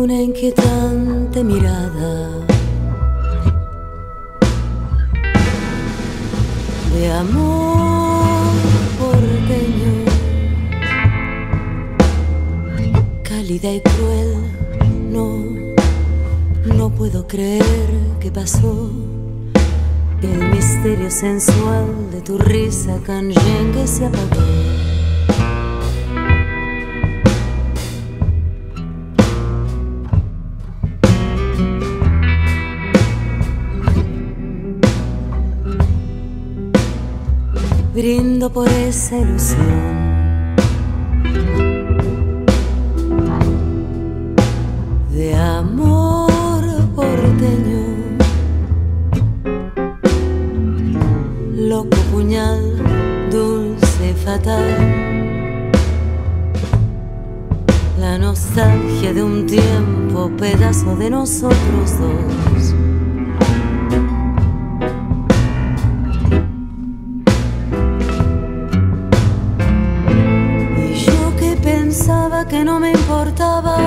una inquietante mirada de amor porteño, cálida y cruel. No puedo creer que pasó el misterio sensual de tu risa canyengue se apagó. Brindo por esa ilusión de amor porteño, loco puñal, dulce fatal, la nostalgia de un tiempo, pedazo de nosotros dos. Pensaba que no me importaba,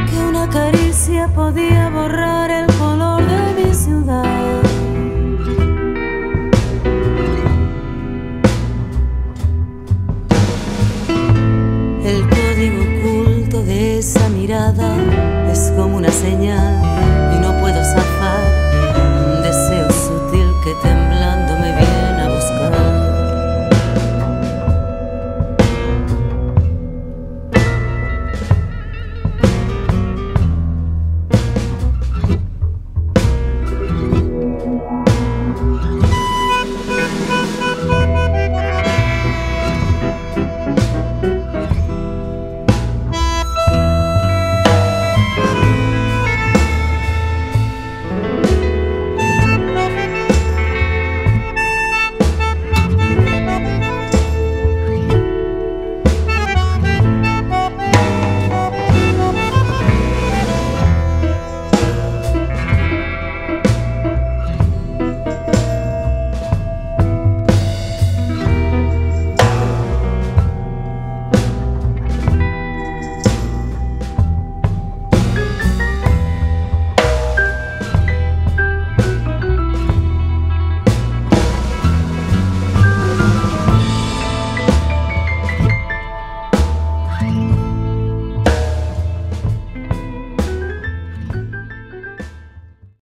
que una caricia podía borrar el color de mi ciudad. El código oculto de esa mirada es como una señal y no puedo zafar un deseo sutil que temblando me viene a buscar.